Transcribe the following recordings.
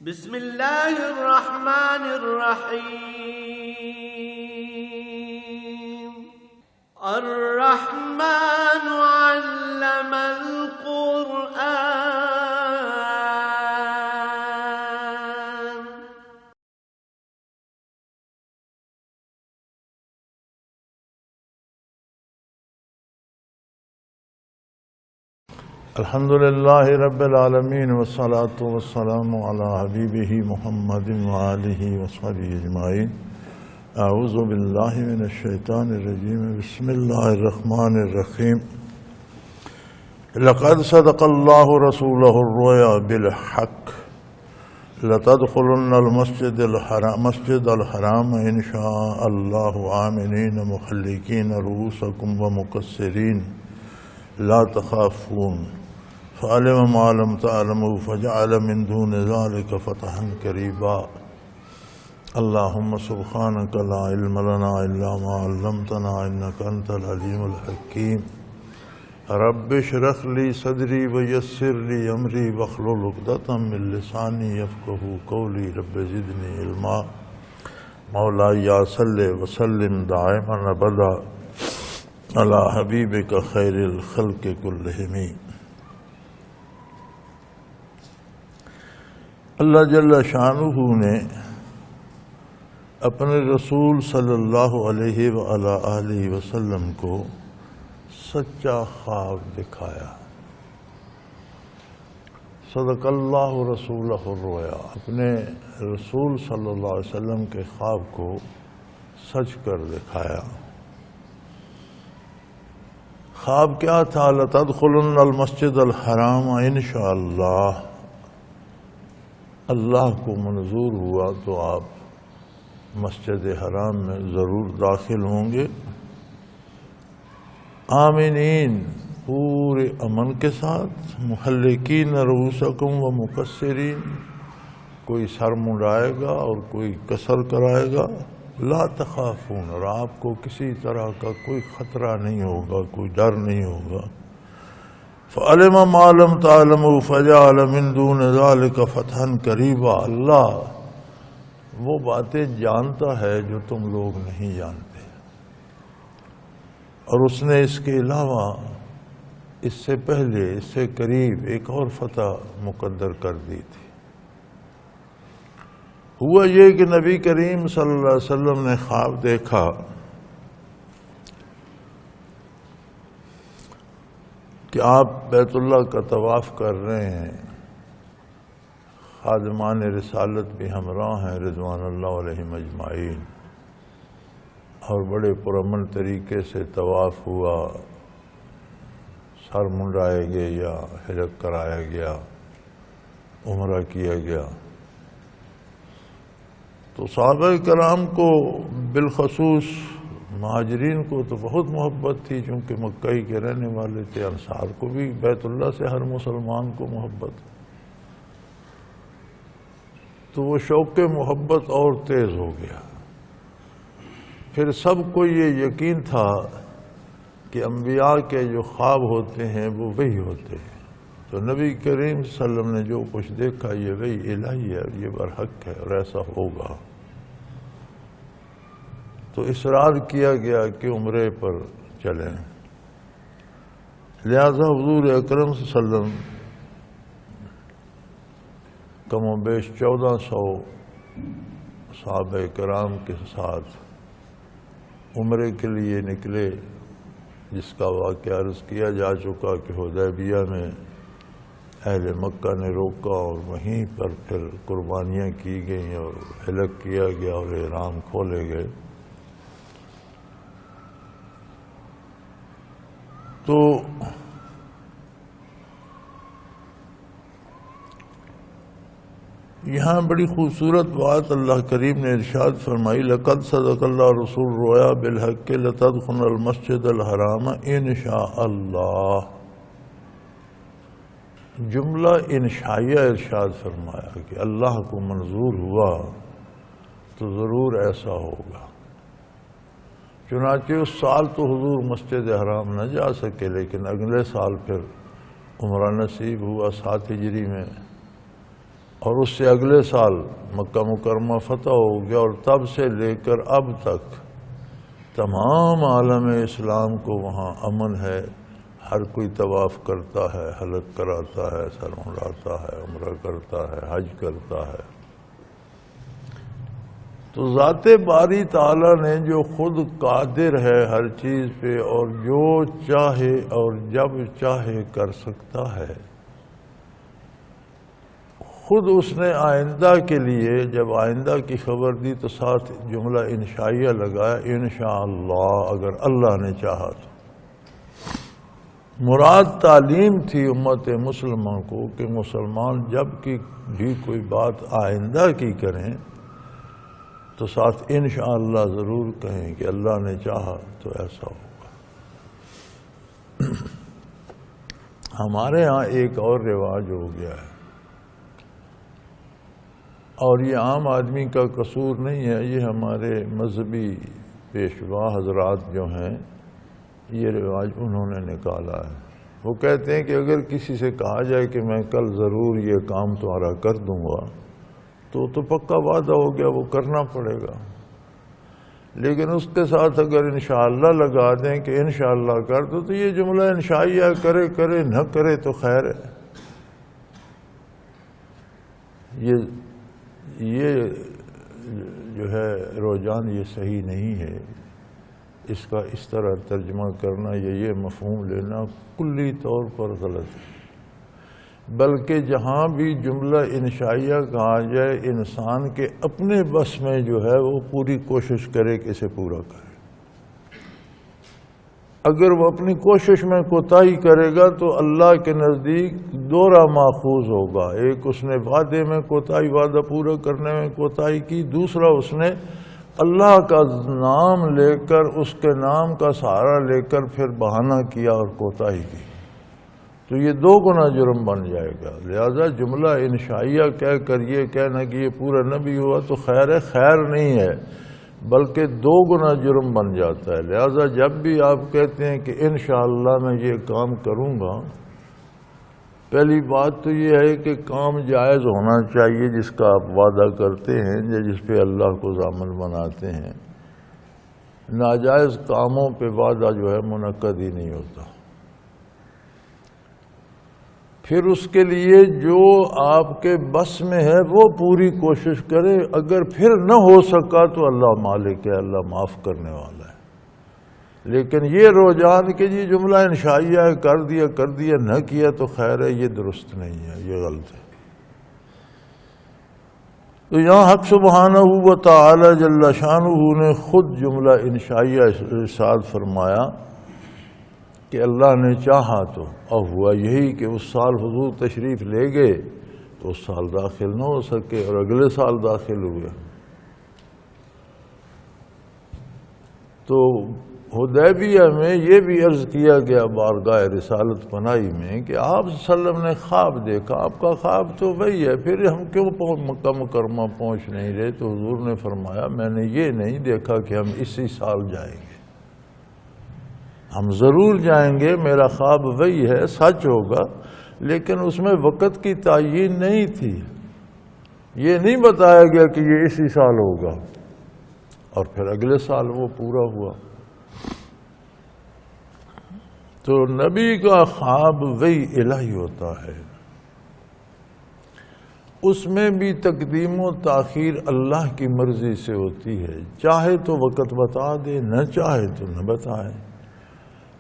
بسم اللہ الرحمن الرحیم الرحمن علم القرآن الحمد للہ رب العالمین والصلاة والسلام علی حبیبہ محمد وآلہ وصحبہ اجمعین اعوذ باللہ من الشیطان الرجیم بسم اللہ الرحمن الرحیم لقد صدق اللہ رسولہ الرؤیا بالحق لتدخلن المسجد الحرام ان شاء اللہ آمنین محلقین رؤوسکم ومقصرین لا تخافون فعلم ما لم تعلموا فجعل من دون ذلك فتحا قريبا اللهم سبحانك لا علم لنا إلا ما علمتنا إنك أنت العليم الحكيم رب اشرح لي صدري ويسر لي أمري واحلل عقدة من لساني يفقهوا قولي رب زدني علما مولاي صل وسلم دائما أبدا على حبيبك خير الخلق كلهم اللہ جل شانہ نے اپنے رسول صلی اللہ علیہ وآلہ وسلم کو سچا خواب دکھایا۔ صدق اللہ رسولہ الرؤیا، اپنے رسول صلی اللہ علیہ وسلم کے خواب کو سچ کر دکھایا۔ خواب کیا تھا؟ لَتَدْخُلُنَّ الْمَسْجِدَ الْحَرَامَ انشاءاللہ، اللہ کو منظور ہوا تو آپ مسجد حرام میں ضرور داخل ہوں گے، آمنین، پورے امن کے ساتھ، محلقین رؤوسکم و مقصرین، کوئی سر منڈائے گا اور کوئی کسر کرائے گا، لا تخافون، اور آپ کو کسی طرح کا کوئی خطرہ نہیں ہوگا، کوئی ڈر نہیں ہوگا۔ فعلم ما لم تعلموا فجعل من دون ذلك فتحا قریبا، اللہ وہ باتیں جانتا ہے جو تم لوگ نہیں جانتے، اور اس نے اس کے علاوہ اس سے پہلے، اس سے قریب ایک اور فتح مقدر کر دی تھی۔ ہوا یہ کہ نبی کریم صلی اللہ علیہ وسلم نے خواب دیکھا کہ آپ بیت اللہ کا طواف کر رہے ہیں، خادمان رسالت بھی ہمراہ ہیں رضوان اللہ علیہم اجمعین، اور بڑے پرامن طریقے سے طواف ہوا، سر منڈائے گئے یا حلق کرایا گیا، عمرہ کیا گیا۔ تو صحابہ کرام کو بالخصوص مہاجرین کو تو بہت محبت تھی، چونکہ مکہ ہی کے رہنے والے تھے، انصار کو بھی بیت اللہ سے ہر مسلمان کو محبت، تو وہ شوق محبت اور تیز ہو گیا۔ پھر سب کو یہ یقین تھا کہ انبیاء کے جو خواب ہوتے ہیں وہ وہی ہوتے ہیں، تو نبی کریم صلی اللہ علیہ وسلم نے جو کچھ دیکھا یہ وہی الہی ہے اور یہ برحق ہے اور ایسا ہوگا۔ تو اصرار کیا گیا کہ عمرے پر چلیں، لہذا حضور اکرم صلی اللہ علیہ وسلم کم و بیش 1400 صحابہ کرام کے ساتھ عمرے کے لیے نکلے، جس کا واقعہ عرض کیا جا چکا کہ حدیبیہ میں اہل مکہ نے روکا اور وہیں پر پھر قربانیاں کی گئیں اور حلق کیا گیا اور احرام کھولے گئے۔ تو یہاں بڑی خوبصورت بات اللہ کریم نے ارشاد فرمائی، لقد صدق اللہ رسول الرؤیا بالحق لتدخلن المسجد الحرام انشاء اللہ، جملہ انشائیہ ارشاد فرمایا کہ اللہ کو منظور ہوا تو ضرور ایسا ہوگا۔ چنانچہ اس سال تو حضور مسجد حرام نہ جا سکے، لیکن اگلے سال پھر عمرہ نصیب ہوا 7 ہجری میں، اور اس سے اگلے سال مکہ مکرمہ فتح ہو گیا، اور تب سے لے کر اب تک تمام عالم اسلام کو وہاں امن ہے، ہر کوئی طواف کرتا ہے، حلق کراتا ہے، سر منڈاتا ہے، عمرہ کرتا ہے، حج کرتا ہے۔ تو ذات باری تعالیٰ نے جو خود قادر ہے ہر چیز پہ، اور جو چاہے اور جب چاہے کر سکتا ہے، خود اس نے آئندہ کے لیے جب آئندہ کی خبر دی تو ساتھ جملہ انشائیہ لگایا، انشاءاللہ، اگر اللہ نے چاہا تو۔ مراد تعلیم تھی امت مسلمہ کو کہ مسلمان جب کی بھی کوئی بات آئندہ کی کریں تو ساتھ انشاءاللہ ضرور کہیں کہ اللہ نے چاہا تو ایسا ہوگا۔ ہمارے ہاں ایک اور رواج ہو گیا ہے، اور یہ عام آدمی کا قصور نہیں ہے، یہ ہمارے مذہبی پیشوا حضرات جو ہیں یہ رواج انہوں نے نکالا ہے۔ وہ کہتے ہیں کہ اگر کسی سے کہا جائے کہ میں کل ضرور یہ کام تمہارا کر دوں گا تو پکا وعدہ ہو گیا، وہ کرنا پڑے گا، لیکن اس کے ساتھ اگر انشاءاللہ لگا دیں کہ انشاءاللہ کر دو تو یہ جملہ انشائیہ کرے کرے نہ کرے تو خیر ہے۔ یہ جو ہے رجحان یہ صحیح نہیں ہے، اس کا اس طرح ترجمہ کرنا یا یہ مفہوم لینا کلی طور پر غلط ہے، بلکہ جہاں بھی جملہ انشائیہ کہا جائے انسان کے اپنے بس میں جو ہے وہ پوری کوشش کرے کہ اسے پورا کرے۔ اگر وہ اپنی کوشش میں کوتاہی کرے گا تو اللہ کے نزدیک دورہ ماخوذ ہوگا، ایک اس نے وعدے میں کوتاہی، وعدہ پورا کرنے میں کوتاہی کی، دوسرا اس نے اللہ کا نام لے کر اس کے نام کا سہارا لے کر پھر بہانہ کیا اور کوتاہی کی، تو یہ دو گنا جرم بن جائے گا۔ لہذا جملہ انشائیہ کہہ کر یہ کہنا کہ یہ پورا نہ بھی ہوا تو خیر ہے، خیر نہیں ہے، بلکہ دو گنا جرم بن جاتا ہے۔ لہذا جب بھی آپ کہتے ہیں کہ انشاءاللہ میں یہ کام کروں گا، پہلی بات تو یہ ہے کہ کام جائز ہونا چاہیے جس کا آپ وعدہ کرتے ہیں یا جس پہ اللہ کو ضامن بناتے ہیں۔ ناجائز کاموں پہ وعدہ جو ہے منعقد ہی نہیں ہوتا۔ پھر اس کے لیے جو آپ کے بس میں ہے وہ پوری کوشش کرے، اگر پھر نہ ہو سکا تو اللہ مالک ہے، اللہ معاف کرنے والا ہے۔ لیکن یہ رجحان کہ جی جملہ انشائیہ ہے، کر دیا نہ کیا تو خیر ہے، یہ درست نہیں ہے، یہ غلط ہے۔ تو یہاں حق سبحانہ و تعالی جل شانہ نے خود جملہ انشائیہ ارشاد فرمایا کہ اللہ نے چاہا تو، اور ہوا یہی کہ اس سال حضور تشریف لے گئے تو اس سال داخل نہ ہو سکے اور اگلے سال داخل ہوئے۔ تو حدیبیہ میں یہ بھی عرض کیا گیا بارگاہ رسالت پناہی میں کہ آپ صلی اللہ علیہ وسلم نے خواب دیکھا، آپ کا خواب تو وہی ہے، پھر ہم کیوں مکہ مکرمہ پہنچ نہیں رہے؟ تو حضور نے فرمایا میں نے یہ نہیں دیکھا کہ ہم اسی سال جائیں گے، ہم ضرور جائیں گے، میرا خواب وہی ہے، سچ ہوگا، لیکن اس میں وقت کی تعیین نہیں تھی، یہ نہیں بتایا گیا کہ یہ اسی سال ہوگا، اور پھر اگلے سال وہ پورا ہوا۔ تو نبی کا خواب وحی الہی ہوتا ہے، اس میں بھی تقدیم و تاخیر اللہ کی مرضی سے ہوتی ہے، چاہے تو وقت بتا دے، نہ چاہے تو نہ بتائے۔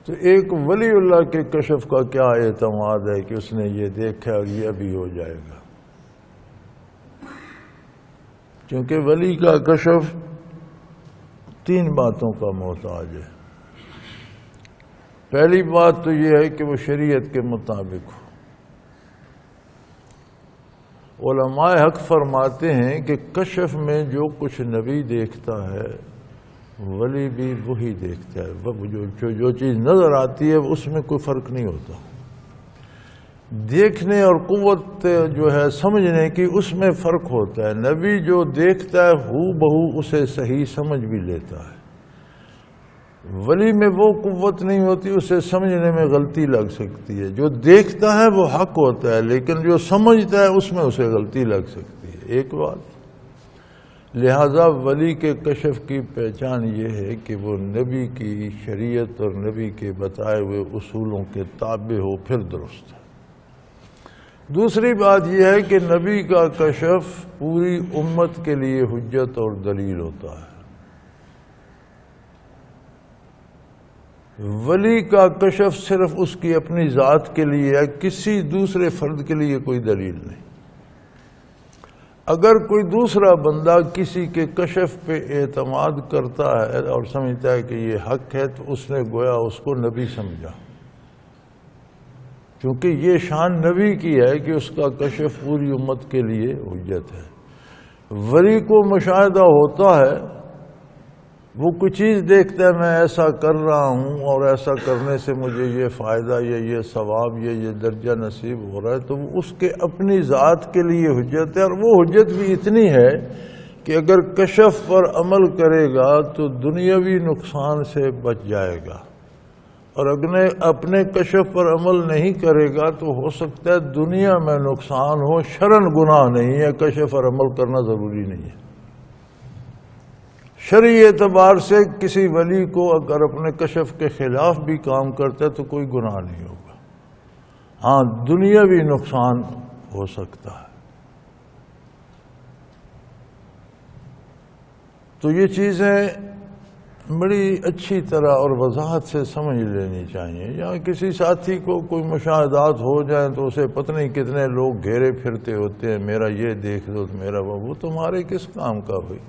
تو ایک ولی اللہ کے کشف کا کیا اعتماد ہے کہ اس نے یہ دیکھا اور یہ ابھی ہو جائے گا؟ کیونکہ ولی کا کشف تین باتوں کا محتاج ہے۔ پہلی بات تو یہ ہے کہ وہ شریعت کے مطابق ہو۔ علماء حق فرماتے ہیں کہ کشف میں جو کچھ نبی دیکھتا ہے ولی بھی وہی دیکھتا ہے، جو چیز نظر آتی ہے اس میں کوئی فرق نہیں ہوتا، دیکھنے اور قوت جو ہے سمجھنے کی اس میں فرق ہوتا ہے۔ نبی جو دیکھتا ہے ہو بہو اسے صحیح سمجھ بھی لیتا ہے، ولی میں وہ قوت نہیں ہوتی، اسے سمجھنے میں غلطی لگ سکتی ہے۔ جو دیکھتا ہے وہ حق ہوتا ہے، لیکن جو سمجھتا ہے اس میں اسے غلطی لگ سکتی ہے۔ ایک بات، لہذا ولی کے کشف کی پہچان یہ ہے کہ وہ نبی کی شریعت اور نبی کے بتائے ہوئے اصولوں کے تابع ہو، پھر درست ہے۔ دوسری بات یہ ہے کہ نبی کا کشف پوری امت کے لیے حجت اور دلیل ہوتا ہے۔ ولی کا کشف صرف اس کی اپنی ذات کے لیے ہے، کسی دوسرے فرد کے لیے کوئی دلیل نہیں۔ اگر کوئی دوسرا بندہ کسی کے کشف پہ اعتماد کرتا ہے اور سمجھتا ہے کہ یہ حق ہے تو اس نے گویا اس کو نبی سمجھا، کیونکہ یہ شان نبی کی ہے کہ اس کا کشف پوری امت کے لیے حجت ہے۔ ولی کو مشاہدہ ہوتا ہے، وہ کچھ چیز دیکھتا ہے، میں ایسا کر رہا ہوں اور ایسا کرنے سے مجھے یہ فائدہ یا یہ ثواب یا یہ درجہ نصیب ہو رہا ہے، تو وہ اس کے اپنی ذات کے لیے حجت ہے، اور وہ حجت بھی اتنی ہے کہ اگر کشف پر عمل کرے گا تو دنیاوی نقصان سے بچ جائے گا، اور اگر اپنے کشف پر عمل نہیں کرے گا تو ہو سکتا ہے دنیا میں نقصان ہو، شرعاً گناہ نہیں ہے، کشف پر عمل کرنا ضروری نہیں ہے۔ شرعی اعتبار سے کسی ولی کو اگر اپنے کشف کے خلاف بھی کام کرتا ہے تو کوئی گناہ نہیں ہوگا، ہاں دنیاوی نقصان ہو سکتا ہے۔ تو یہ چیزیں بڑی اچھی طرح اور وضاحت سے سمجھ لینی چاہیے۔ یا کسی ساتھی کو کوئی مشاہدات ہو جائیں تو اسے پتہ نہیں کتنے لوگ گھیرے پھرتے ہوتے ہیں، میرا یہ دیکھ دو، میرا وہ تمہارے کس کام کا ہوئی؟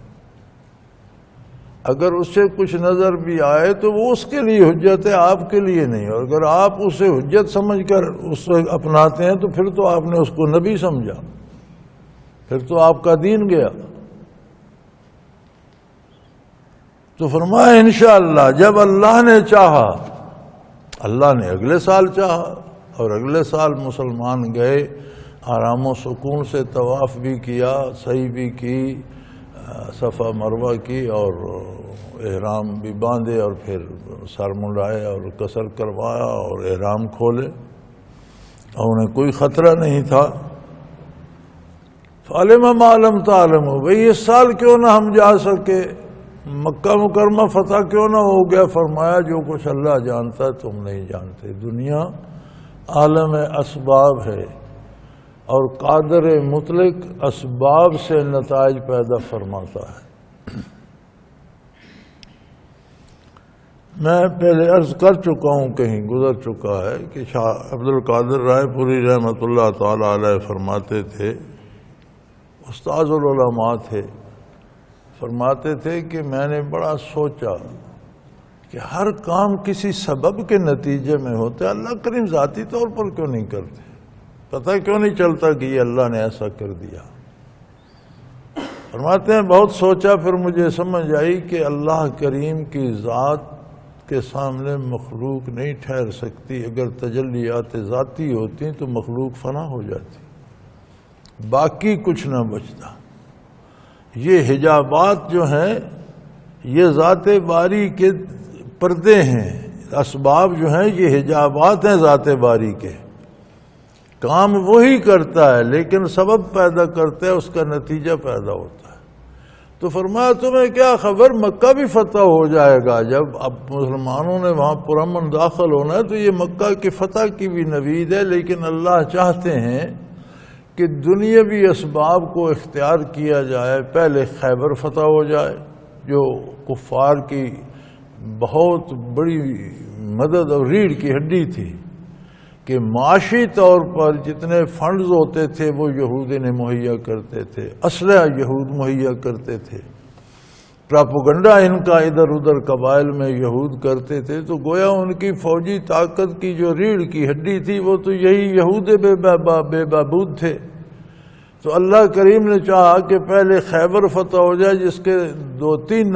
اگر اس سے کچھ نظر بھی آئے تو وہ اس کے لیے حجت ہے، آپ کے لیے نہیں۔ اور اگر آپ اسے حجت سمجھ کر اس سے اپناتے ہیں تو پھر تو آپ نے اس کو نبی سمجھا، پھر تو آپ کا دین گیا۔ تو فرمایا انشاءاللہ جب اللہ نے چاہا، اللہ نے اگلے سال چاہا، اور اگلے سال مسلمان گئے، آرام و سکون سے طواف بھی کیا، سعی بھی کی، صفا مروہ کی، اور احرام بھی باندھے، اور پھر سر منڈائے اور قصر کروایا اور احرام کھولے، اور انہیں کوئی خطرہ نہیں تھا۔ فعلم ما لم تعلموا، بھئی اس سال کیوں نہ ہم جا سکے، مکہ مکرمہ فتح کیوں نہ ہو گیا؟ فرمایا جو کچھ اللہ جانتا ہے تم نہیں جانتے۔ دنیا عالم اسباب ہے، اور قادر مطلق اسباب سے نتائج پیدا فرماتا ہے۔ میں پہلے عرض کر چکا ہوں، کہیں گزر چکا ہے کہ شاہ عبد القادر رائے پوری رحمۃ اللہ تعالی علیہ فرماتے تھے، استاذ العلماء تھے، فرماتے تھے کہ میں نے بڑا سوچا کہ ہر کام کسی سبب کے نتیجے میں ہوتا ہے، اللہ کریم ذاتی طور پر کیوں نہیں کرتے؟ پتہ کیوں نہیں چلتا کہ یہ اللہ نے ایسا کر دیا؟ فرماتے ہیں بہت سوچا، پھر مجھے سمجھ آئی کہ اللہ کریم کی ذات کے سامنے مخلوق نہیں ٹھہر سکتی۔ اگر تجلیات ذاتی ہوتی تو مخلوق فنا ہو جاتی، باقی کچھ نہ بچتا۔ یہ حجابات جو ہیں یہ ذات باری کے پردے ہیں، اسباب جو ہیں یہ حجابات ہیں ذات باری کے، کام وہی کرتا ہے لیکن سبب پیدا کرتا ہے، اس کا نتیجہ پیدا ہوتا ہے۔ تو فرمایا تمہیں کیا خبر، مکہ بھی فتح ہو جائے گا، جب اب مسلمانوں نے وہاں پرامن داخل ہونا ہے تو یہ مکہ کی فتح کی بھی نوید ہے، لیکن اللہ چاہتے ہیں کہ دنیاوی اسباب کو اختیار کیا جائے۔ پہلے خیبر فتح ہو جائے جو کفار کی بہت بڑی مدد اور ریڑھ کی ہڈی تھی، کہ معاشی طور پر جتنے فنڈز ہوتے تھے وہ یہود نے مہیا کرتے تھے، اسلحہ یہود مہیا کرتے تھے، پراپوگنڈا ان کا ادھر ادھر قبائل میں یہود کرتے تھے، تو گویا ان کی فوجی طاقت کی جو ریڑھ کی ہڈی تھی وہ تو یہی یہود بے بابود تھے۔ تو اللہ کریم نے چاہا کہ پہلے خیبر فتح ہو جائے، جس کے 2-3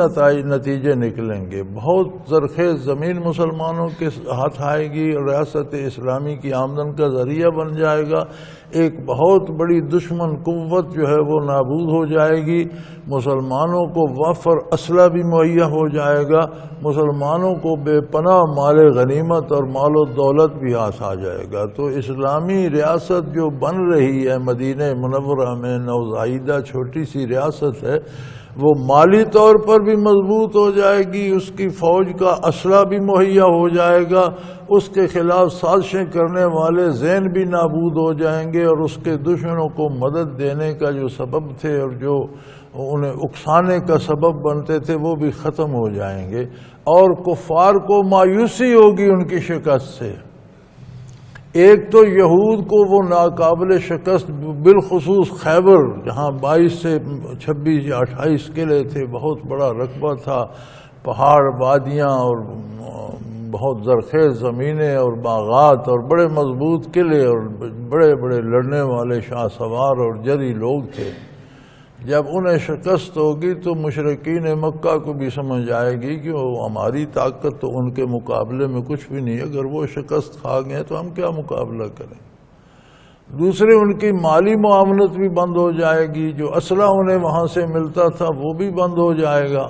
نتیجے نکلیں گے۔ بہت زرخیز زمین مسلمانوں کے ہاتھ آئے گی، ریاست اسلامی کی آمدن کا ذریعہ بن جائے گا۔ ایک بہت بڑی دشمن قوت جو ہے وہ نابود ہو جائے گی، مسلمانوں کو وافر اسلحہ بھی مہیا ہو جائے گا، مسلمانوں کو بے پناہ مال غنیمت اور مال و دولت بھی ہاتھ آ جائے گا۔ تو اسلامی ریاست جو بن رہی ہے مدینہ منورہ میں، نوزائیدہ چھوٹی سی ریاست ہے، وہ مالی طور پر بھی مضبوط ہو جائے گی، اس کی فوج کا اسلحہ بھی مہیا ہو جائے گا، اس کے خلاف سازشیں کرنے والے ذہن بھی نابود ہو جائیں گے، اور اس کے دشمنوں کو مدد دینے کا جو سبب تھے اور جو انہیں اکسانے کا سبب بنتے تھے وہ بھی ختم ہو جائیں گے، اور کفار کو مایوسی ہوگی ان کی شکست سے۔ ایک تو یہود کو وہ ناقابل شکست، بالخصوص خیبر جہاں 22 سے 26 یا 28 قلعے تھے، بہت بڑا رقبہ تھا، پہاڑ، وادیاں اور بہت زرخیز زمینیں اور باغات اور بڑے مضبوط قلعے اور بڑے بڑے لڑنے والے شاہ سوار اور جری لوگ تھے۔ جب انہیں شکست ہوگی تو مشرکین مکہ کو بھی سمجھ آئے گی کہ وہ ہماری طاقت تو ان کے مقابلے میں کچھ بھی نہیں، اگر وہ شکست کھا گئے تو ہم کیا مقابلہ کریں۔ دوسرے ان کی مالی معاملت بھی بند ہو جائے گی، جو اسلحہ انہیں وہاں سے ملتا تھا وہ بھی بند ہو جائے گا،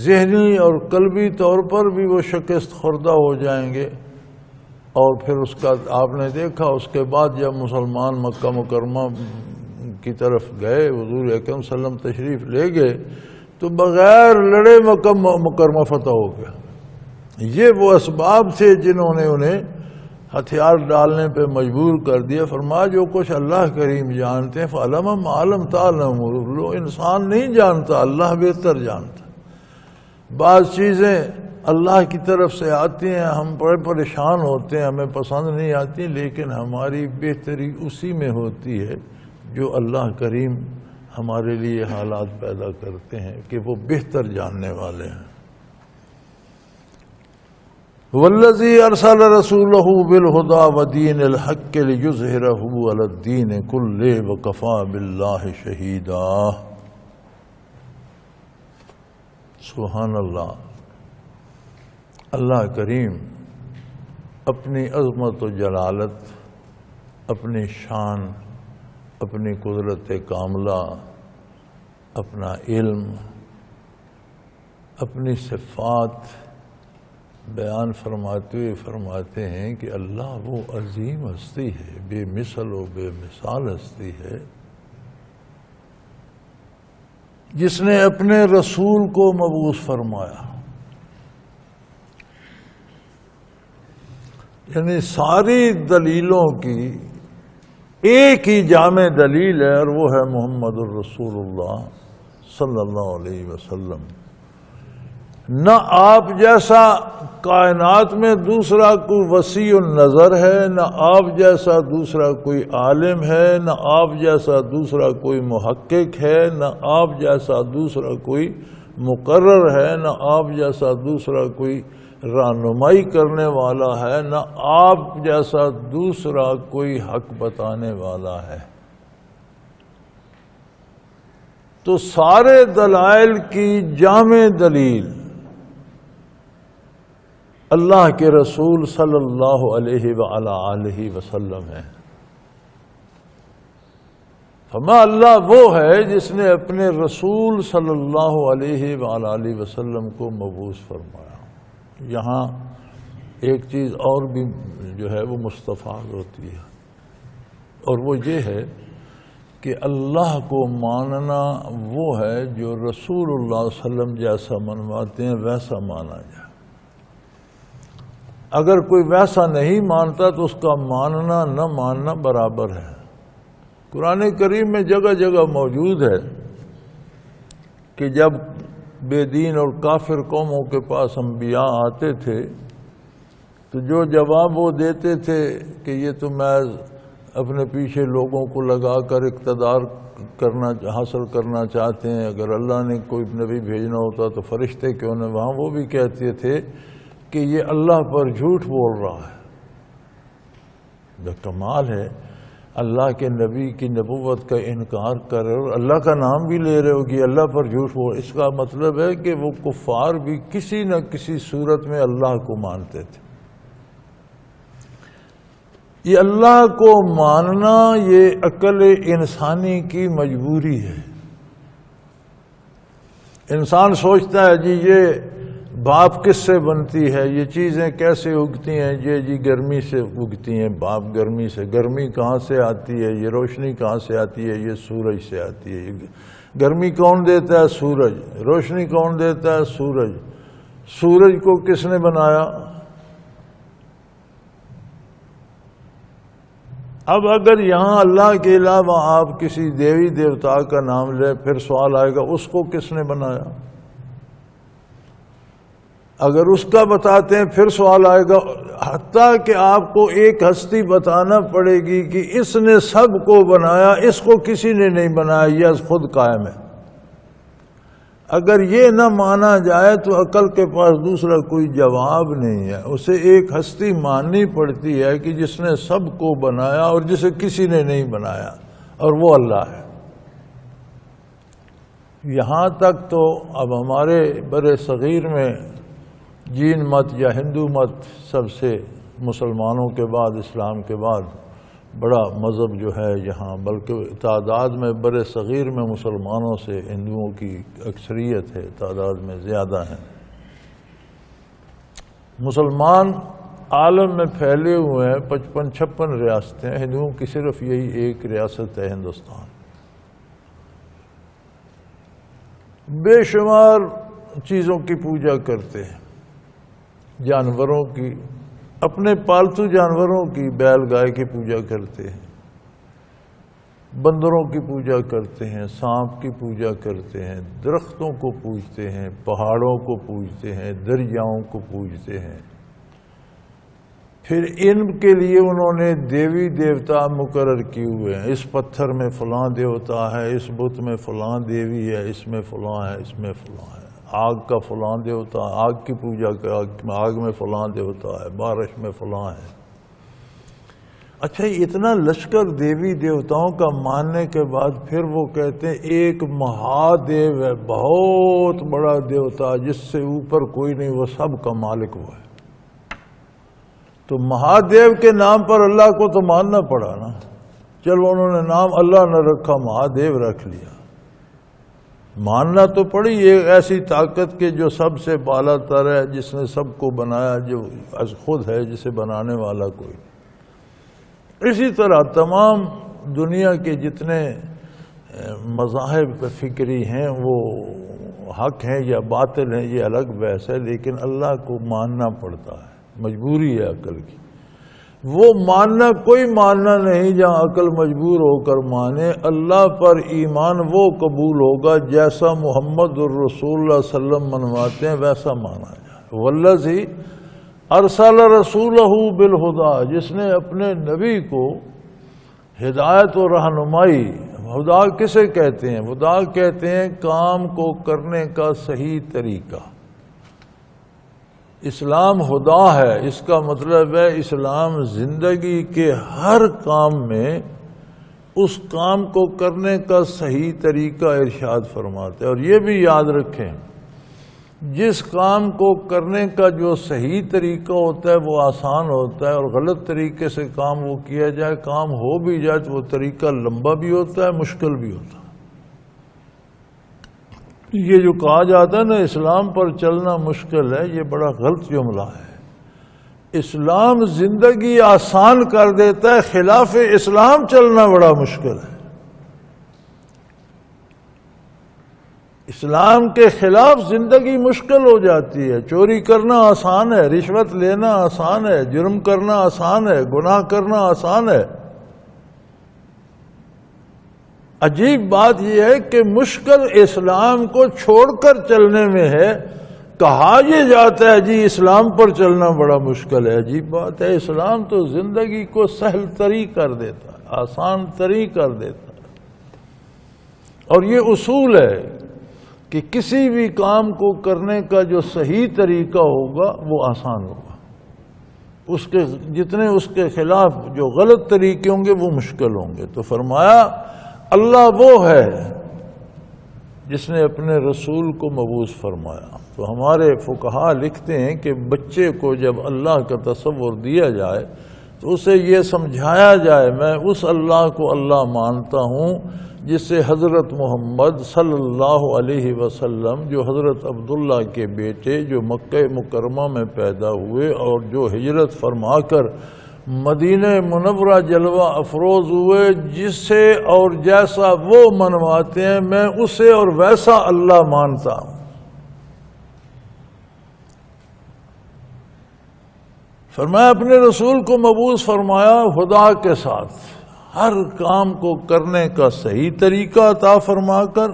ذہنی اور قلبی طور پر بھی وہ شکست خوردہ ہو جائیں گے۔ اور پھر اس کا آپ نے دیکھا اس کے بعد جب مسلمان مکہ مکرمہ کی طرف گئے، حضور اکرم صلی اللہ علیہ وسلم تشریف لے گئے تو بغیر لڑے مکہ مکرمہ فتح ہو گیا۔ یہ وہ اسباب تھے جنہوں نے انہیں ہتھیار ڈالنے پہ مجبور کر دیا۔ فرمایا جو کچھ اللہ کریم جانتے ہیں فَعَلَمَ مَا لَمْ تَعْلَمُوا، لو انسان نہیں جانتا، اللہ بہتر جانتا۔ بعض چیزیں اللہ کی طرف سے آتی ہیں، ہم بڑے پریشان ہوتے ہیں، ہمیں پسند نہیں آتی، لیکن ہماری بہتری اسی میں ہوتی ہے جو اللہ کریم ہمارے لیے حالات پیدا کرتے ہیں کہ وہ بہتر جاننے والے ہیں۔ وَالَّذِي أَرْسَلَ رَسُولَهُ بِالْهُدَى وَدِينِ الْحَقِّ لِيُظْهِرَهُ عَلَى الدِّينِ كُلِّهِ وَكَفَى بِاللَّهِ شَهِيدًا۔ سبحان اللہ، اللہ کریم اپنی عظمت و جلالت، اپنی شان، اپنی قدرت کاملہ، اپنا علم، اپنی صفات بیان فرماتے ہوئے فرماتے ہیں کہ اللہ وہ عظیم ہستی ہے، بے مثل و بے مثال ہستی ہے، جس نے اپنے رسول کو مبعوث فرمایا۔ یعنی ساری دلیلوں کی ایک ہی جامع دلیل ہے، اور وہ ہے محمد الرسول اللہ صلی اللہ علیہ وسلم۔ نہ آپ جیسا کائنات میں دوسرا کوئی وسیع النظر ہے، نہ آپ جیسا دوسرا کوئی عالم ہے، نہ آپ جیسا دوسرا کوئی محقق ہے، نہ آپ جیسا دوسرا کوئی مقرر ہے، نہ آپ جیسا دوسرا کوئی رہنمائی کرنے والا ہے، نہ آپ جیسا دوسرا کوئی حق بتانے والا ہے۔ تو سارے دلائل کی جامع دلیل اللہ کے رسول صلی اللہ علیہ وآلہ وسلم ہے۔ فرمایا اللہ وہ ہے جس نے اپنے رسول صلی اللہ علیہ وآلہ وسلم کو مبعوث فرمایا۔ یہاں ایک چیز اور بھی جو ہے وہ مستفاد ہوتی ہے، اور وہ یہ ہے کہ اللہ کو ماننا وہ ہے جو رسول اللہ صلی اللہ علیہ وسلم جیسا منواتے ہیں ویسا مانا جائے۔ اگر کوئی ویسا نہیں مانتا تو اس کا ماننا نہ ماننا برابر ہے۔ قرآن کریم میں جگہ جگہ موجود ہے کہ جب بے دین اور کافر قوموں کے پاس انبیاء آتے تھے تو جو جواب وہ دیتے تھے کہ یہ تو محض اپنے پیچھے لوگوں کو لگا کر اقتدار حاصل کرنا چاہتے ہیں، اگر اللہ نے کوئی نبی بھیجنا ہوتا تو فرشتے کیوں نہ، وہاں وہ بھی کہتے تھے کہ یہ اللہ پر جھوٹ بول رہا ہے۔ جو کمال ہے، اللہ کے نبی کی نبوت کا انکار کر رہے اور اللہ کا نام بھی لے رہے ہو کہ اللہ پر جھوٹ بول، اس کا مطلب ہے کہ وہ کفار بھی کسی نہ کسی صورت میں اللہ کو مانتے تھے۔ یہ اللہ کو ماننا یہ عقل انسانی کی مجبوری ہے۔ انسان سوچتا ہے جی یہ بھاپ کس سے بنتی ہے، یہ چیزیں کیسے اگتی ہیں، یہ جی گرمی سے اگتی ہیں، بھاپ گرمی سے، گرمی کہاں سے آتی ہے، یہ روشنی کہاں سے آتی ہے، یہ سورج سے آتی ہے۔ گرمی کون دیتا ہے؟ سورج۔ روشنی کون دیتا ہے؟ سورج۔ سورج کو کس نے بنایا؟ اب اگر یہاں اللہ کے علاوہ آپ کسی دیوی دیوتا کا نام لیں پھر سوال آئے گا اس کو کس نے بنایا؟ اگر اس کا بتاتے ہیں پھر سوال آئے گا، حتیٰ کہ آپ کو ایک ہستی بتانا پڑے گی کہ اس نے سب کو بنایا، اس کو کسی نے نہیں بنایا، یہ خود قائم ہے۔ اگر یہ نہ مانا جائے تو عقل کے پاس دوسرا کوئی جواب نہیں ہے۔ اسے ایک ہستی ماننی پڑتی ہے کہ جس نے سب کو بنایا اور جسے کسی نے نہیں بنایا، اور وہ اللہ ہے۔ یہاں تک تو اب ہمارے بر صغیر میں جین مت یا ہندو مت سب سے مسلمانوں کے بعد، اسلام کے بعد بڑا مذہب جو ہے یہاں، بلکہ تعداد میں بر صغیر میں مسلمانوں سے ہندوؤں کی اکثریت ہے، تعداد میں زیادہ ہیں۔ مسلمان عالم میں پھیلے ہوئے ہیں، 55-56 ریاستیں، ہندوؤں کی صرف یہی ایک ریاست ہے ہندوستان۔ بے شمار چیزوں کی پوجا کرتے ہیں، جانوروں کی، اپنے پالتو جانوروں کی، بیل گائے کی پوجا کرتے ہیں، بندروں کی پوجا کرتے ہیں، سانپ کی پوجا کرتے ہیں، درختوں کو پوجتے ہیں، پہاڑوں کو پوجتے ہیں، دریاؤں کو پوجتے ہیں۔ پھر ان کے لیے انہوں نے دیوی دیوتا مقرر کیے ہوئے ہیں، اس پتھر میں فلاں دیوتا ہے، اس بت میں فلاں دیوی ہے، اس میں فلاں ہے، اس میں فلاں ہے، آگ کا فلاں دیوتا، آگ کی پوجا کا، آگ میں فلاں دیوتا ہے، بارش میں فلاں ہے۔ اچھا اتنا لشکر دیوی دیوتاؤں کا ماننے کے بعد پھر وہ کہتے ہیں ایک مہادیو ہے، بہت بڑا دیوتا جس سے اوپر کوئی نہیں، وہ سب کا مالک وہ ہے۔ تو مہادیو کے نام پر اللہ کو تو ماننا پڑا نا، چلو انہوں نے نام اللہ نہ رکھا، مہادیو رکھ لیا، ماننا تو پڑی یہ ایسی طاقت کے جو سب سے بالا تر ہے، جس نے سب کو بنایا، جو از خود ہے، جسے بنانے والا کوئی نہیں۔ اسی طرح تمام دنیا کے جتنے مذاہب فکری ہیں وہ حق ہیں یا باطل ہیں یہ الگ بحث ہے، لیکن اللہ کو ماننا پڑتا ہے، مجبوری ہے عقل کی۔ وہ ماننا کوئی ماننا نہیں جہاں عقل مجبور ہو کر مانے، اللہ پر ایمان وہ قبول ہوگا جیسا محمد الرسول اللہ صلی اللہ علیہ وسلم منواتے ہیں ویسا مانا جائے۔ والذی ارسل رسولہ بالہدی، جس نے اپنے نبی کو ہدایت و رہنمائی، ہدا کسے کہتے ہیں؟ ہدا کہتے ہیں کام کو کرنے کا صحیح طریقہ۔ اسلام ہدا ہے، اس کا مطلب ہے اسلام زندگی کے ہر کام میں اس کام کو کرنے کا صحیح طریقہ ارشاد فرماتے ہیں۔ اور یہ بھی یاد رکھیں جس کام کو کرنے کا جو صحیح طریقہ ہوتا ہے وہ آسان ہوتا ہے، اور غلط طریقے سے کام وہ کیا جائے، کام ہو بھی جائے تو وہ طریقہ لمبا بھی ہوتا ہے، مشکل بھی ہوتا ہے۔ یہ جو کہا جاتا ہے نا اسلام پر چلنا مشکل ہے، یہ بڑا غلط جملہ ہے۔ اسلام زندگی آسان کر دیتا ہے، خلاف اسلام چلنا بڑا مشکل ہے۔ اسلام کے خلاف زندگی مشکل ہو جاتی ہے۔ چوری کرنا آسان ہے، رشوت لینا آسان ہے، جرم کرنا آسان ہے، گناہ کرنا آسان ہے۔ عجیب بات یہ ہے کہ مشکل اسلام کو چھوڑ کر چلنے میں ہے، کہا یہ جاتا ہے جی اسلام پر چلنا بڑا مشکل ہے۔ عجیب بات ہے، اسلام تو زندگی کو سہل تری کر دیتا ہے، آسان تری کر دیتا ہے۔ اور یہ اصول ہے کہ کسی بھی کام کو کرنے کا جو صحیح طریقہ ہوگا وہ آسان ہوگا، اس کے جتنے اس کے خلاف جو غلط طریقے ہوں گے وہ مشکل ہوں گے۔ تو فرمایا اللہ وہ ہے جس نے اپنے رسول کو مبعوث فرمایا۔ تو ہمارے فقہا لکھتے ہیں کہ بچے کو جب اللہ کا تصور دیا جائے تو اسے یہ سمجھایا جائے میں اس اللہ کو اللہ مانتا ہوں جس سے حضرت محمد صلی اللہ علیہ وسلم جو حضرت عبداللہ کے بیٹے جو مکہ مکرمہ میں پیدا ہوئے اور جو ہجرت فرما کر مدینہ منورہ جلوہ افروز ہوئے، جس سے اور جیسا وہ منواتے ہیں میں اسے اور ویسا اللہ مانتا ہوں۔ فرمایا اپنے رسول کو مبعوث فرمایا خدا کے ساتھ ہر کام کو کرنے کا صحیح طریقہ عطا فرما کر،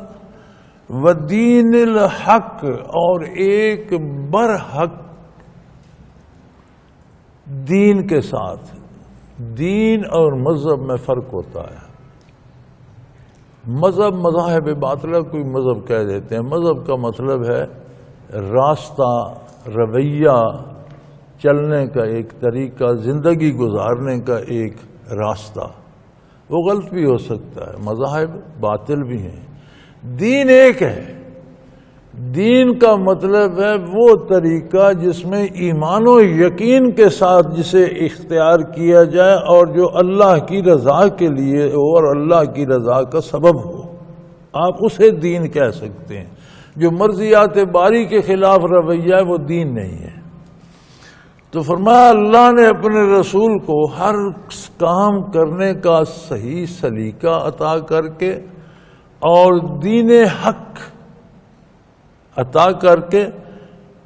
ودین الحق اور ایک برحق دین کے ساتھ۔ دین اور مذہب میں فرق ہوتا ہے۔ مذہب مذاہب باطلہ کوئی مذہب کہہ دیتے ہیں۔ مذہب کا مطلب ہے راستہ، رویہ، چلنے کا ایک طریقہ، زندگی گزارنے کا ایک راستہ۔ وہ غلط بھی ہو سکتا ہے، مذاہب باطل بھی ہیں۔ دین ایک ہے۔ دین کا مطلب ہے وہ طریقہ جس میں ایمان و یقین کے ساتھ جسے اختیار کیا جائے اور جو اللہ کی رضا کے لیے اور اللہ کی رضا کا سبب ہو، آپ اسے دین کہہ سکتے ہیں۔ جو مرضیات باری کے خلاف رویہ ہے وہ دین نہیں ہے۔ تو فرمایا اللہ نے اپنے رسول کو ہر کام کرنے کا صحیح سلیقہ عطا کر کے اور دین حق عطا کر کے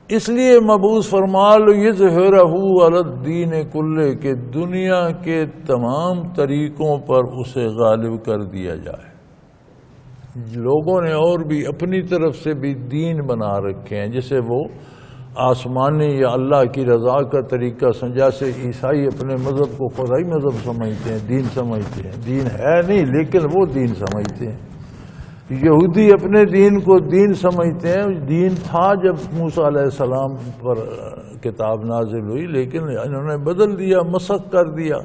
اس لیے مبعوث فرما لو یظہرہ علی الدین کلہ کہ دنیا کے تمام طریقوں پر اسے غالب کر دیا جائے۔ لوگوں نے اور بھی اپنی طرف سے بھی دین بنا رکھے ہیں جسے وہ آسمانی یا اللہ کی رضا کا طریقہ سمجھا سے عیسائی اپنے مذہب کو خدائی مذہب سمجھتے ہیں، دین سمجھتے ہیں۔ دین ہے نہیں لیکن وہ دین سمجھتے ہیں۔ یہودی اپنے دین کو دین سمجھتے ہیں۔ دین تھا جب موسیٰ علیہ السلام پر کتاب نازل ہوئی، لیکن انہوں نے بدل دیا، مسخ کر دیا۔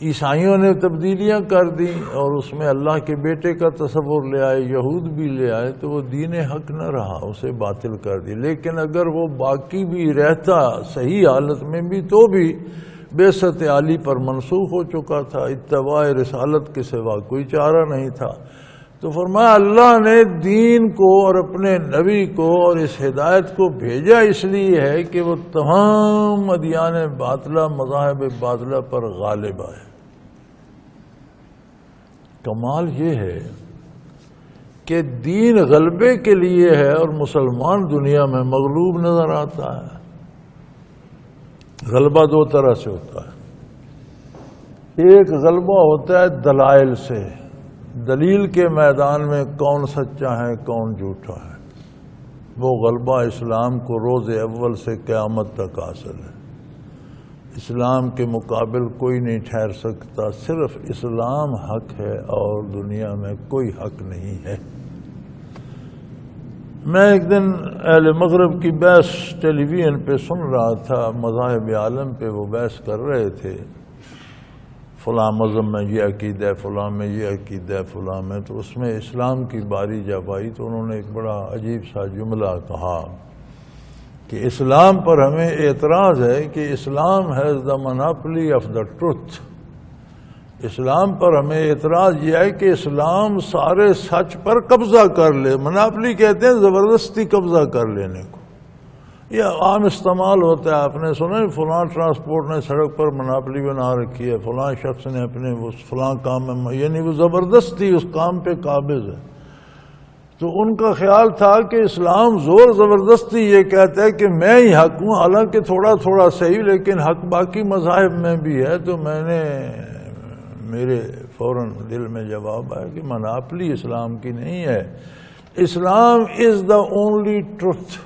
عیسائیوں نے تبدیلیاں کر دیں اور اس میں اللہ کے بیٹے کا تصور لے آئے، یہود بھی لے آئے، تو وہ دین حق نہ رہا، اسے باطل کر دی۔ لیکن اگر وہ باقی بھی رہتا صحیح حالت میں بھی تو بھی بعثت عالی پر منسوخ ہو چکا تھا، اتباع رسالت کے سوا کوئی چارہ نہیں تھا۔ تو فرمایا اللہ نے دین کو اور اپنے نبی کو اور اس ہدایت کو بھیجا اس لیے ہے کہ وہ تمام ادیان باطلہ، مذاہب باطلہ پر غالب آئے۔ کمال یہ ہے کہ دین غلبے کے لیے ہے اور مسلمان دنیا میں مغلوب نظر آتا ہے۔ غلبہ دو طرح سے ہوتا ہے۔ ایک غلبہ ہوتا ہے دلائل سے، دلیل کے میدان میں کون سچا ہے کون جھوٹا ہے۔ وہ غلبہ اسلام کو روز اول سے قیامت تک حاصل ہے۔ اسلام کے مقابل کوئی نہیں ٹھہر سکتا، صرف اسلام حق ہے اور دنیا میں کوئی حق نہیں ہے۔ میں ایک دن اہل مغرب کی بحث ٹیلی ویژن پہ سن رہا تھا، مذاہب عالم پہ وہ بحث کر رہے تھے، فلاں مذہب میں یہ عقیدہ ہے، فلاں میں یہ عقیدہ ہے، فلاں میں، تو اس میں اسلام کی باری جب آئی تو انہوں نے ایک بڑا عجیب سا جملہ کہا کہ اسلام پر ہمیں اعتراض ہے کہ اسلام has the monopoly of the truth. اسلام پر ہمیں اعتراض یہ ہے کہ اسلام سارے سچ پر قبضہ کر لے۔ مناپلی کہتے ہیں زبردستی قبضہ کر لینے کو۔ یہ عام استعمال ہوتا ہے، آپ نے سنا ہے فلاں ٹرانسپورٹ نے سڑک پر مناپلی بنا رکھی ہے، فلاں شخص نے اپنے فلاں کام میں، یعنی وہ زبردستی اس کام پہ قابض ہے۔ تو ان کا خیال تھا کہ اسلام زور زبردستی یہ کہتا ہے کہ میں ہی حق ہوں، حالانکہ تھوڑا تھوڑا صحیح لیکن حق باقی مذاہب میں بھی ہے۔ تو میں نے میرے فوراً دل میں جواب آیا کہ مناپلی اسلام کی نہیں ہے، اسلام از دا اونلی ٹروتھ۔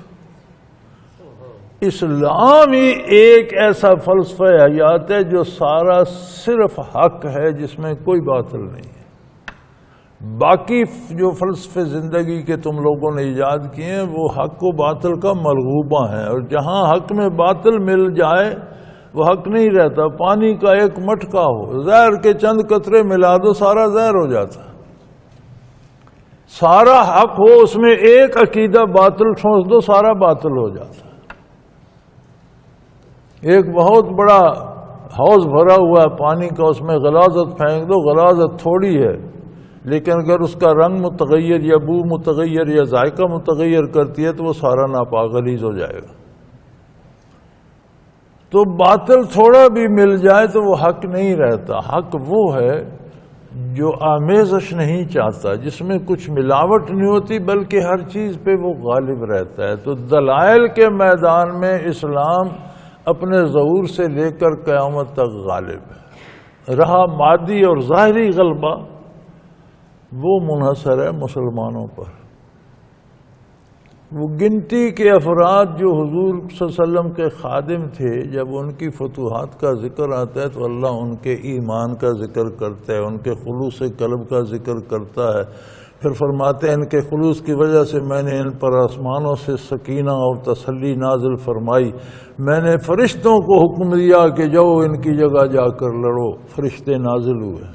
اسلام ہی ایک ایسا فلسفہ حیات ہے جو سارا صرف حق ہے، جس میں کوئی باطل نہیں ہے۔ باقی جو فلسفے زندگی کے تم لوگوں نے ایجاد کیے ہیں وہ حق و باطل کا ملغوبہ ہیں، اور جہاں حق میں باطل مل جائے وہ حق نہیں رہتا۔ پانی کا ایک مٹکا ہو، زہر کے چند قطرے ملا دو، سارا زہر ہو جاتا۔ سارا حق ہو، اس میں ایک عقیدہ باطل ٹھونس دو، سارا باطل ہو جاتا۔ ایک بہت بڑا حوض بھرا ہوا ہے پانی کا، اس میں غلاظت پھینک دو، غلاظت تھوڑی ہے، لیکن اگر اس کا رنگ متغیر یا بو متغیر یا ذائقہ متغیر کرتی ہے تو وہ سارا ناپاک غلیظ ہو جائے گا۔ تو باطل تھوڑا بھی مل جائے تو وہ حق نہیں رہتا۔ حق وہ ہے جو آمیزش نہیں چاہتا، جس میں کچھ ملاوٹ نہیں ہوتی بلکہ ہر چیز پہ وہ غالب رہتا ہے۔ تو دلائل کے میدان میں اسلام اپنے ظہور سے لے کر قیامت تک غالب ہے۔ رہا مادی اور ظاہری غلبہ، وہ منحصر ہے مسلمانوں پر۔ وہ گنتی کے افراد جو حضور صلی اللہ علیہ وسلم کے خادم تھے، جب ان کی فتوحات کا ذکر آتا ہے تو اللہ ان کے ایمان کا ذکر کرتا ہے، ان کے خلوص قلب کا ذکر کرتا ہے، پھر فرماتے ہیں ان کے خلوص کی وجہ سے میں نے ان پر آسمانوں سے سکینہ اور تسلی نازل فرمائی، میں نے فرشتوں کو حکم دیا کہ جاؤ ان کی جگہ جا کر لڑو، فرشتے نازل ہوئے۔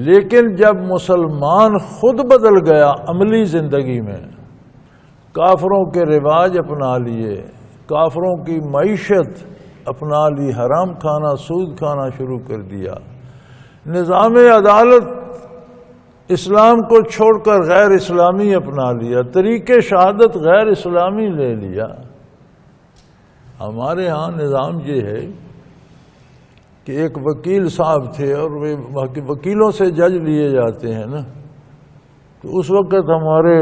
لیکن جب مسلمان خود بدل گیا عملی زندگی میں، کافروں کے رواج اپنا لیے، کافروں کی معیشت اپنا لی، حرام کھانا سود کھانا شروع کر دیا، نظام عدالت اسلام کو چھوڑ کر غیر اسلامی اپنا لیا، طریقے شہادت غیر اسلامی لے لیا۔ ہمارے ہاں نظام یہ ہے کہ ایک وکیل صاحب تھے اور وکیلوں سے جج لیے جاتے ہیں نا، تو اس وقت ہمارے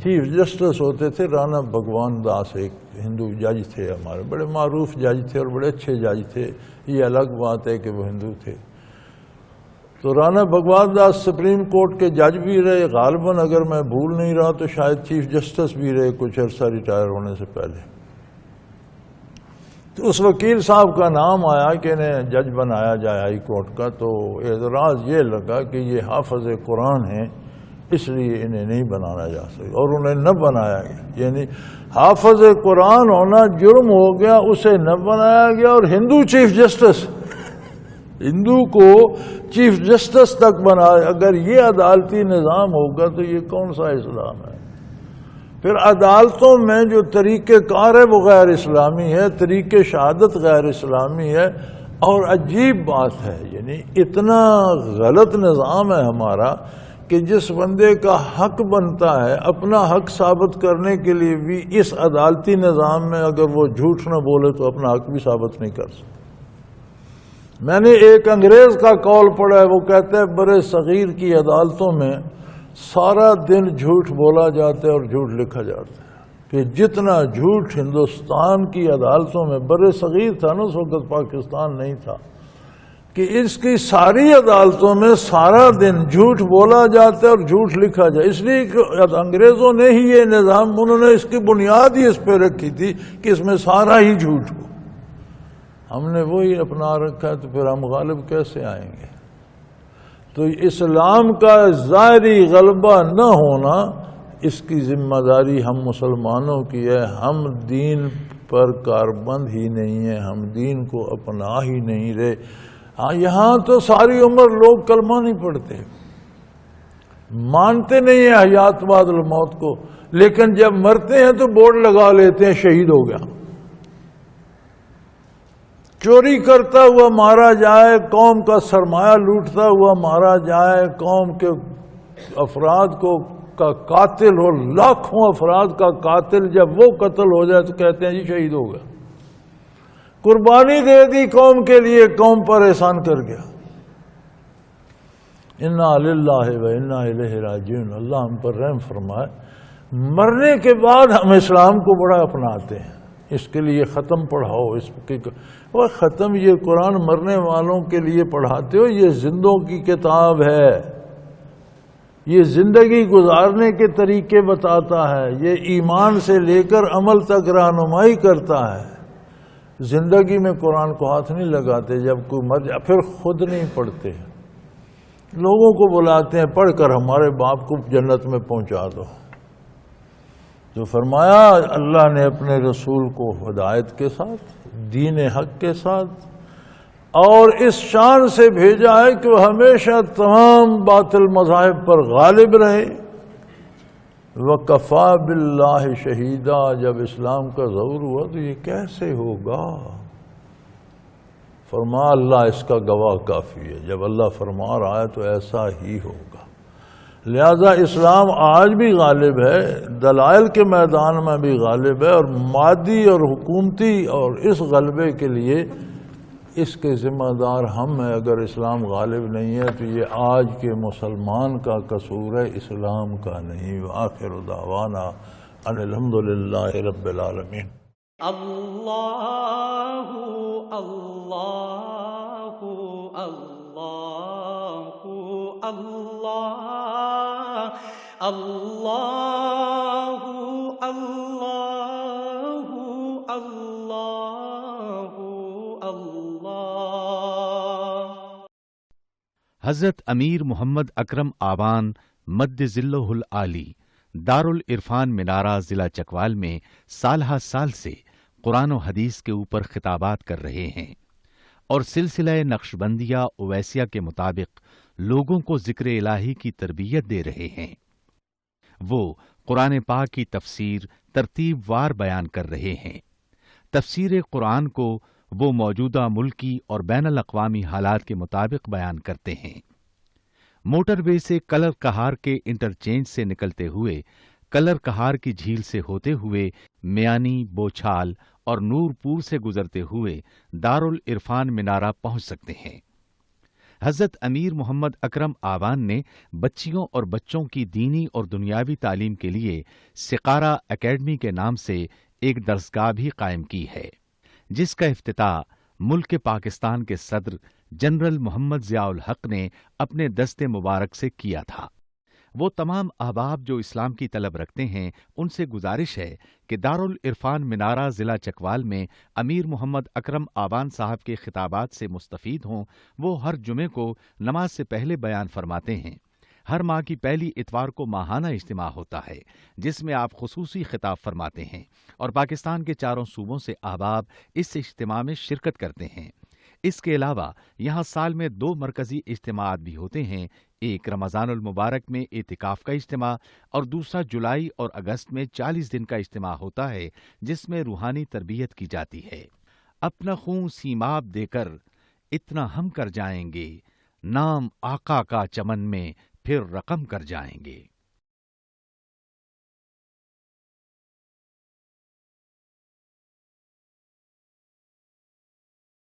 چیف جسٹس ہوتے تھے رانا بھگوان داس، ایک ہندو جج تھے، ہمارے بڑے معروف جج تھے اور بڑے اچھے جج تھے، یہ الگ بات ہے کہ وہ ہندو تھے۔ تو رانا بھگوان داس سپریم کورٹ کے جج بھی رہے، غالباً اگر میں بھول نہیں رہا تو شاید چیف جسٹس بھی رہے کچھ عرصہ ریٹائر ہونے سے پہلے۔ تو اس وکیل صاحب کا نام آیا کہ انہیں جج بنایا جائے ہائی کورٹ کا، تو اعتراض یہ لگا کہ یہ حافظ قرآن ہیں اس لیے انہیں نہیں بنانا جا سکتا، اور انہیں نہ بنایا گیا، یعنی حافظ قرآن ہونا جرم ہو گیا، اسے نہ بنایا گیا، اور ہندو چیف جسٹس، ہندو کو چیف جسٹس تک بنایا۔ اگر یہ عدالتی نظام ہوگا تو یہ کون سا اسلام ہے؟ پھر عدالتوں میں جو طریقہ کار ہے وہ غیر اسلامی ہے، طریقہ شہادت غیر اسلامی ہے، اور عجیب بات ہے یعنی اتنا غلط نظام ہے ہمارا کہ جس بندے کا حق بنتا ہے اپنا حق ثابت کرنے کے لیے بھی اس عدالتی نظام میں اگر وہ جھوٹ نہ بولے تو اپنا حق بھی ثابت نہیں کر سکتا۔ میں نے ایک انگریز کا قول پڑھا ہے، وہ کہتا ہے برے صغیر کی عدالتوں میں سارا دن جھوٹ بولا جاتا ہے اور جھوٹ لکھا جاتا ہے، کہ جتنا جھوٹ ہندوستان کی عدالتوں میں، برے صغیر تھا نا اس وقت، پاکستان نہیں تھا، کہ اس کی ساری عدالتوں میں سارا دن جھوٹ بولا جاتا ہے اور جھوٹ لکھا جائے۔ اس لیے کہ انگریزوں نے ہی یہ نظام، انہوں نے اس کی بنیاد ہی اس پہ رکھی تھی کہ اس میں سارا ہی جھوٹ ہو۔ ہم نے وہی اپنا رکھا ہے تو پھر ہم غالب کیسے آئیں گے؟ تو اسلام کا ظاہری غلبہ نہ ہونا، اس کی ذمہ داری ہم مسلمانوں کی ہے۔ ہم دین پر کاربند ہی نہیں ہیں، ہم دین کو اپنا ہی نہیں رہے۔ ہاں یہاں تو ساری عمر لوگ کلمہ نہیں پڑھتے، مانتے نہیں ہیں حیات بعد الموت کو، لیکن جب مرتے ہیں تو بورڈ لگا لیتے ہیں شہید ہو گیا۔ چوری کرتا ہوا مارا جائے، قوم کا سرمایہ لوٹتا ہوا مارا جائے، قوم کے افراد کا قاتل ہو، لاکھوں افراد کا قاتل جب وہ قتل ہو جائے تو کہتے ہیں جی شہید ہو گیا، قربانی دے دی قوم کے لیے، قوم پر احسان کر گیا۔ انا للہ و انا الیہ راجعون، اللہ ہم پر رحم فرمائے۔ مرنے کے بعد ہم اسلام کو بڑا اپناتے ہیں، اس کے لیے ختم پڑھاؤ، اس کے وہ ختم یہ قرآن مرنے والوں کے لیے پڑھاتے ہو، یہ زندوں کی کتاب ہے، یہ زندگی گزارنے کے طریقے بتاتا ہے، یہ ایمان سے لے کر عمل تک رہنمائی کرتا ہے۔ زندگی میں قرآن کو ہاتھ نہیں لگاتے، جب کوئی مر جائے پھر خود نہیں پڑھتے، لوگوں کو بلاتے ہیں پڑھ کر ہمارے باپ کو جنت میں پہنچا دو۔ جو فرمایا اللہ نے اپنے رسول کو ہدایت کے ساتھ، دین حق کے ساتھ، اور اس شان سے بھیجا ہے کہ وہ ہمیشہ تمام باطل مذاہب پر غالب رہے، وَكَفَى بِاللَّهِ شَهِيدًا، جب اسلام کا ظہور ہوا تو یہ کیسے ہوگا؟ فرما اللہ اس کا گواہ کافی ہے، جب اللہ فرما رہا ہے تو ایسا ہی ہوگا۔ لہذا اسلام آج بھی غالب ہے، دلائل کے میدان میں بھی غالب ہے، اور مادی اور حکومتی اور اس غلبے کے لیے اس کے ذمہ دار ہم ہیں۔ اگر اسلام غالب نہیں ہے تو یہ آج کے مسلمان کا قصور ہے، اسلام کا نہیں۔ وآخر دعوانا ان الحمدللہ رب العالمین۔ اللہ اللہ اللہ اللہ اللہ اللہ اللہ اللہ۔ حضرت امیر محمد اکرم آوان مد ذلہ العالی دارالعرفان منارہ ضلع چکوال میں سالہ سال سے قرآن و حدیث کے اوپر خطابات کر رہے ہیں اور سلسلہ نقشبندیہ اویسیہ کے مطابق لوگوں کو ذکر الہی کی تربیت دے رہے ہیں۔ وہ قرآن پاک کی تفسیر ترتیب وار بیان کر رہے ہیں۔ تفسیر قرآن کو وہ موجودہ ملکی اور بین الاقوامی حالات کے مطابق بیان کرتے ہیں۔ موٹر وے سے کلر کہار کے انٹرچینج سے نکلتے ہوئے کلر کہار کی جھیل سے ہوتے ہوئے میانی، بوچھال اور نورپور سے گزرتے ہوئے دارالعرفان منارہ پہنچ سکتے ہیں۔ حضرت امیر محمد اکرم آوان نے بچیوں اور بچوں کی دینی اور دنیاوی تعلیم کے لیے سقارہ اکیڈمی کے نام سے ایک درسگاہ بھی قائم کی ہے، جس کا افتتاح ملک پاکستان کے صدر جنرل محمد ضیاء الحق نے اپنے دست مبارک سے کیا تھا۔ وہ تمام احباب جو اسلام کی طلب رکھتے ہیں ان سے گزارش ہے کہ دارالعرفان منارہ ضلع چکوال میں امیر محمد اکرم آوان صاحب کے خطابات سے مستفید ہوں۔ وہ ہر جمعے کو نماز سے پہلے بیان فرماتے ہیں۔ ہر ماہ کی پہلی اتوار کو ماہانہ اجتماع ہوتا ہے جس میں آپ خصوصی خطاب فرماتے ہیں اور پاکستان کے چاروں صوبوں سے احباب اس اجتماع میں شرکت کرتے ہیں۔ اس کے علاوہ یہاں سال میں 2 مرکزی اجتماعات بھی ہوتے ہیں، ایک رمضان المبارک میں اعتکاف کا اجتماع اور دوسرا جولائی اور اگست میں 40 دن کا اجتماع ہوتا ہے جس میں روحانی تربیت کی جاتی ہے۔ اپنا خون سیماب دے کر اتنا ہم کر جائیں گے، نام آقا کا چمن میں پھر رقم کر جائیں گے۔